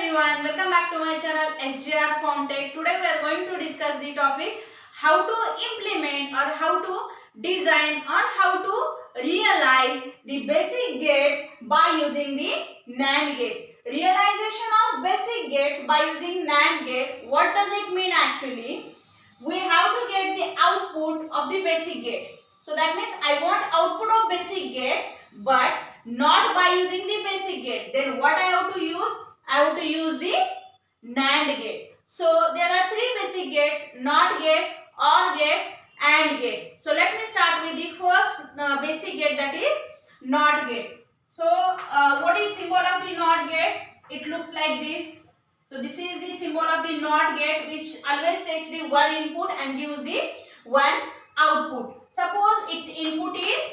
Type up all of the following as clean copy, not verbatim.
everyone, welcome back to my channel SJR Contact. Today we are going to discuss the topic how to implement or how to design or how to realize the basic gates by using the Nand gate. Realization of basic gates by using Nand gate. What does it mean actually? We have to get the output of the basic gate. So that means I want output of basic gates but not by using the basic gate. Then what I have to use? I have to use the Nand gate. So there are three basic gates: NOT gate, OR gate, AND gate. So let me start with the first basic gate, that is NOT gate. So what is symbol of the NOT gate? It looks like this. So this is the symbol of the NOT gate, which always takes the one input and gives the one output. Suppose its input is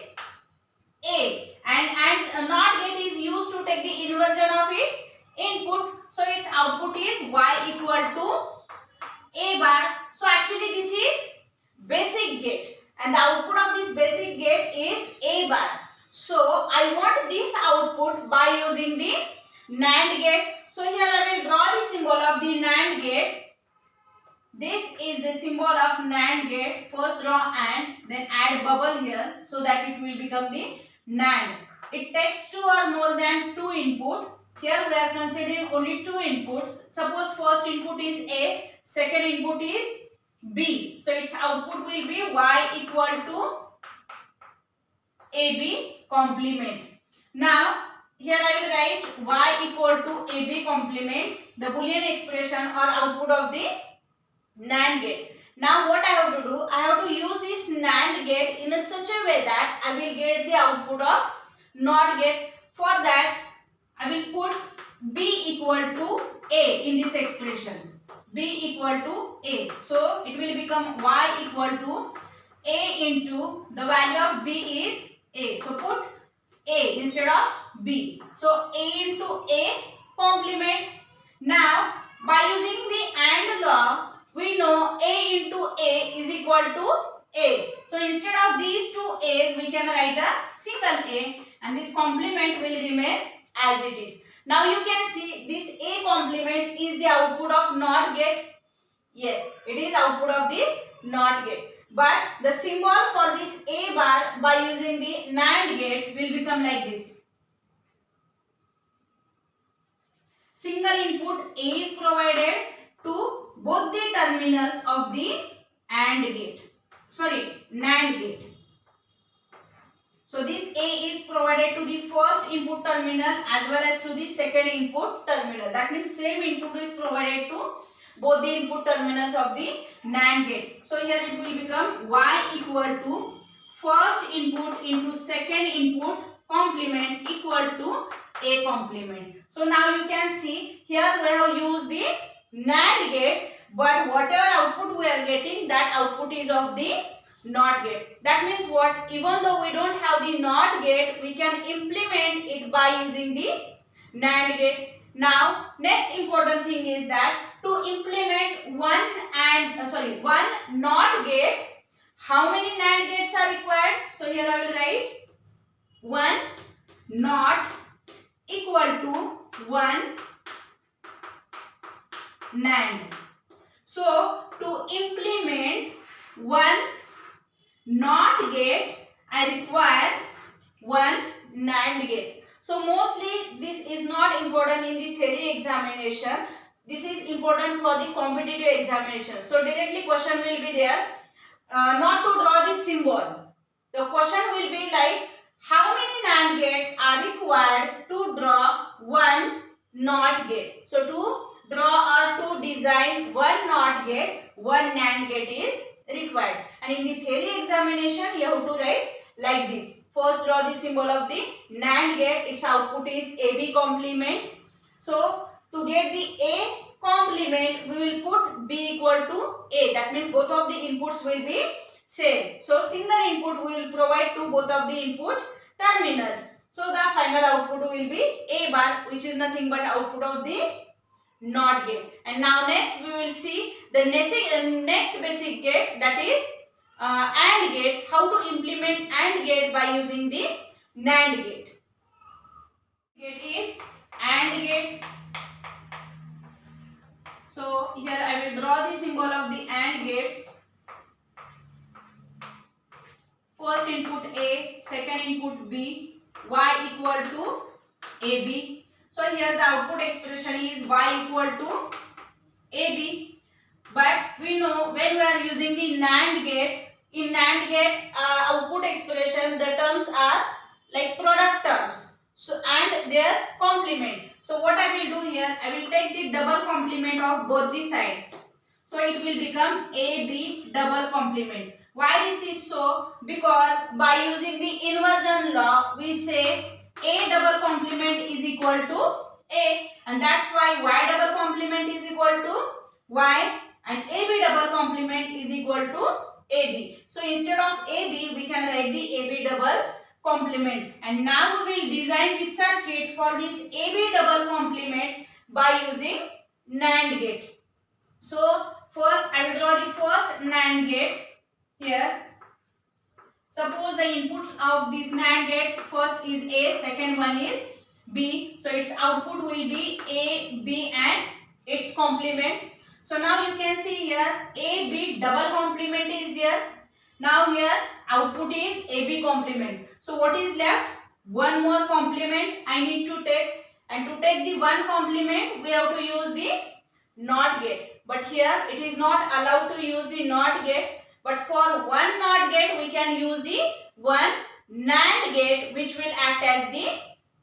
A and NOT gate is used to take the inversion of its input. So its output is Y equal to A bar. So actually this is basic gate and the output of this basic gate is A bar. So I want this output by using the NAND gate. So here I will draw the symbol of the NAND gate. This is the symbol of NAND gate. First draw AND, then add bubble here so that it will become the NAND. It takes two or more than two input. Here we are considering only two inputs. Suppose first input is A, second input is B. So its output will be Y equal to AB complement. Now here I will write Y equal to AB complement, the Boolean expression or output of the NAND gate. Now what I have to do? I have to use this NAND gate in such a way that I will get the output of NOT gate. For that I will put B equal to A in this expression. B equal to A. So it will become Y equal to A into the value of B is A. So put A instead of B. So A into A complement. Now by using the AND law, we know A into A is equal to A. So instead of these two A's, we can write a single A and this complement will remain as it is. Now you can see this A complement is the output of NOT gate. Yes, it is output of this NOT gate. But the symbol for this A bar by using the NAND gate will become like this. Single input A is provided to both the terminals of the NAND gate. So this A is provided to the first input terminal as well as to the second input terminal. That means same input is provided to both the input terminals of the NAND gate. So here it will become Y equal to first input into second input complement equal to A complement. So now you can see here we have used the NAND gate, but whatever output we are getting, that output is of the NOT gate. That means what? Even though we don't have the NOT gate, we can implement it by using the NAND gate. Now next important thing is that to implement one NOT gate, how many NAND gates are required? So here I will write one NOT equal to one NAND. So to implement one NOT gate, I require one NAND gate. So mostly this is not important in the theory examination. This is important for the competitive examination. So directly question will be there. Not to draw this symbol. The question will be like, how many NAND gates are required to draw one NOT gate? So to draw or to design one NOT gate, one NAND gate is required. And in the theory examination, you have to write like this. First draw the symbol of the NAND gate. Its output is AB complement. So to get the A complement, we will put B equal to A. That means both of the inputs will be same. So single input we will provide to both of the input terminals. So the final output will be A bar, which is nothing but output of the NOT gate. And now next we will see the next basic gate, that is AND gate. How to implement AND gate by using the NAND gate. Gate is AND gate. here I will draw the symbol of the AND gate. First input A, second input B, y equal to AB. So here the output expression is y equal to AB. But we know when we are using the NAND gate, in NAND gate output expression, the terms are like product terms. So and their complement. So what I will do here, I will take the double complement of both the sides. So it will become AB double complement. Why this is so? Because by using the inversion law, we say A double complement is equal to A, and that's why Y double complement is equal to Y, and AB double complement is equal to AB. So instead of AB, we can write the AB double complement. And now we will design the circuit for this AB double complement by using NAND gate. So first I will draw the first NAND gate here. Suppose the inputs of this NAND gate, first is A, second one is B. So its output will be A, B and its complement. So now you can see here A, B double complement is there. Now here output is AB complement. So what is left? One more complement I need to take, and to take the one complement we have to use the NOT gate. But here it is not allowed to use the NOT gate. But for one NOT gate we can use the one NAND gate, which will act as the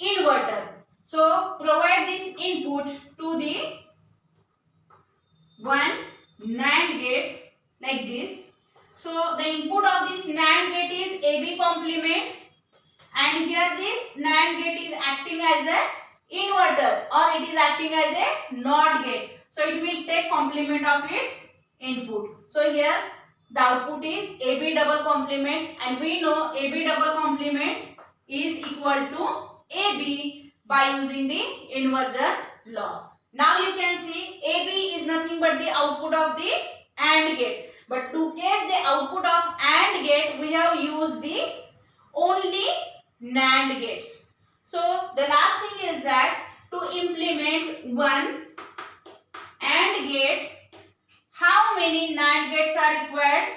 inverter. So provide this input to the one NAND gate like this. So the input of this NAND gate is AB complement, and here this NAND gate is acting as a inverter, or it is acting as a NOT gate. So it will take complement of its input. So here the output is AB double complement, and we know AB double complement is equal to AB by using the inversion law. Now you can see AB is nothing but the output of the AND gate. But to get the output of AND gate, we have used the only NAND gates. So the last thing is that to implement one AND gate, how many NAND gates are required?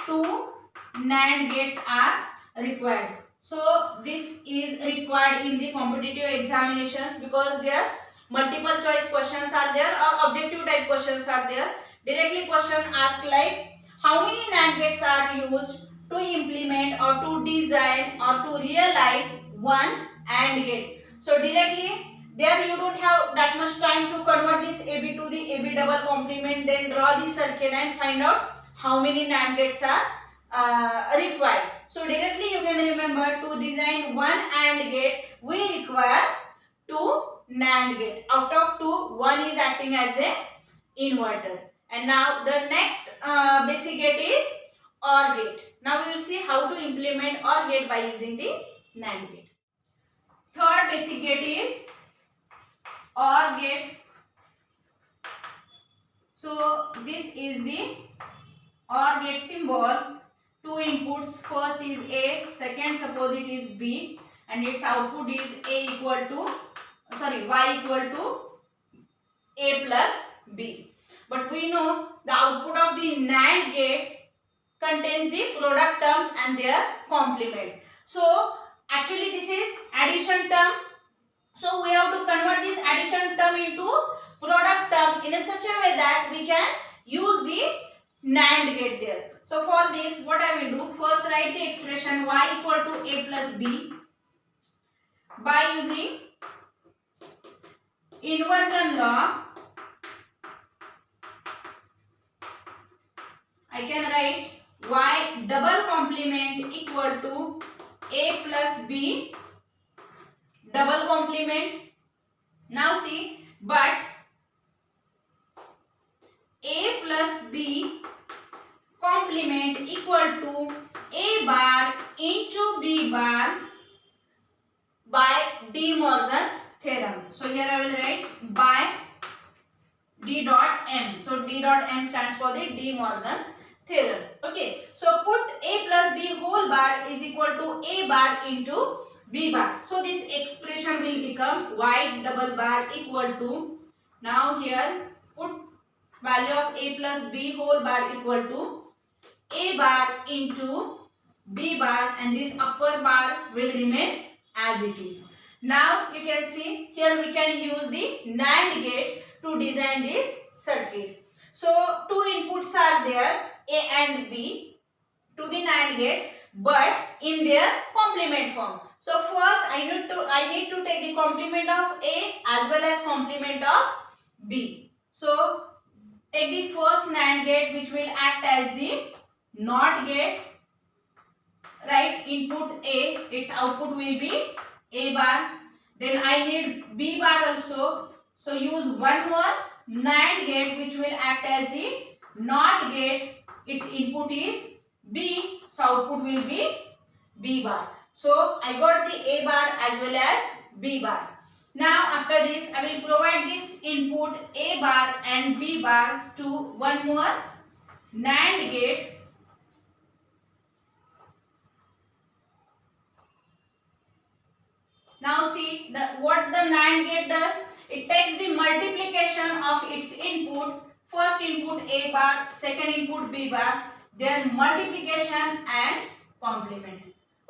Two NAND gates are required. So this is required in the competitive examinations, because there multiple choice questions are there or objective type questions are there. Directly question asked like how many NAND gates are used to implement or to design or to realize one AND gate. So directly there you don't have that much time to convert this AB to the AB double complement, then draw the circuit and find out how many NAND gates are required. So directly you can remember, to design one AND gate we require two NAND gate. Out of two, one is acting as a inverter. And now the next basic gate is OR gate. Now we will see how to implement OR gate by using the NAND gate. Third basic gate is OR gate. So this is the OR gate symbol. Two inputs, first is A, second suppose it is B, and its output is y equal to A plus B. But we know the output of the NAND gate contains the product terms and their complement. So actually this is addition term. So we have to convert this addition term into product term in a such a way that we can use the NAND gate there. So for this, what I will do, first write the expression y equal to A plus B by using inversion law. I can write y double complement equal to A plus B double complement. Now see, but A plus B complement equal to A bar into B bar by De Morgan's theorem. So here I will write by D dot M. So D dot M stands for the De Morgan's theorem. Okay. So put A plus B whole bar is equal to A bar into B bar. So this expression will become y double bar equal to, now here put value of a plus b whole bar equal to a bar into b bar, and this upper bar will remain as it is. Now you can see here we can use the NAND gate to design this circuit. So two inputs are there, A and B, to the NAND gate, but in their complement form. So first I need to take the complement of A as well as complement of B. So take the first NAND gate, which will act as the NOT gate. Right, input A, its output will be A bar. Then I need B bar also. So use one more NAND gate, which will act as the NOT gate. Its input is B, so output will be B bar. So I got the A bar as well as B bar. Now after this, I will provide this input A bar and B bar to one more NAND gate. Now see what the NAND gate does. It takes the multiplication of its input. First input A bar, second input B bar, then multiplication and complement.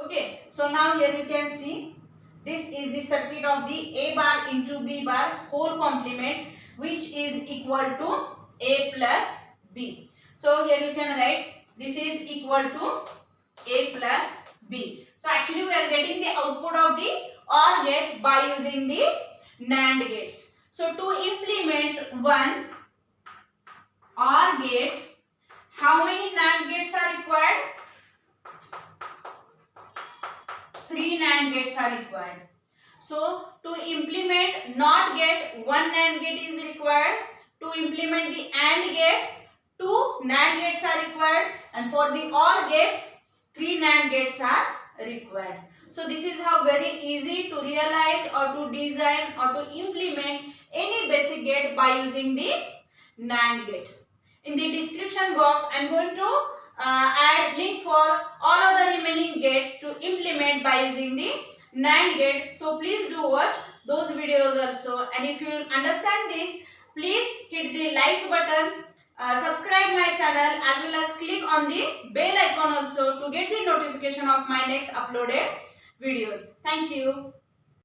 Okay, so now here you can see this is the circuit of the A bar into B bar whole complement, which is equal to A plus B. So here you can write this is equal to A plus B. So actually we are getting the output of the OR gate by using the NAND gates. So to implement one OR gate, how many NAND gates are required? 3 NAND gates are required. So to implement NOT gate, one NAND gate is required. To implement the AND gate, 2 NAND gates are required, and for the OR gate, 3 NAND gates are required. So this is how very easy to realize or to design or to implement any basic gate by using the NAND gate. In the description box, I am going to add link for all other remaining gates to implement by using the NAND gate. So please do watch those videos also, and if you understand this, please hit the like button, subscribe my channel as well as click on the bell icon also to get the notification of my next uploaded videos. Thank you.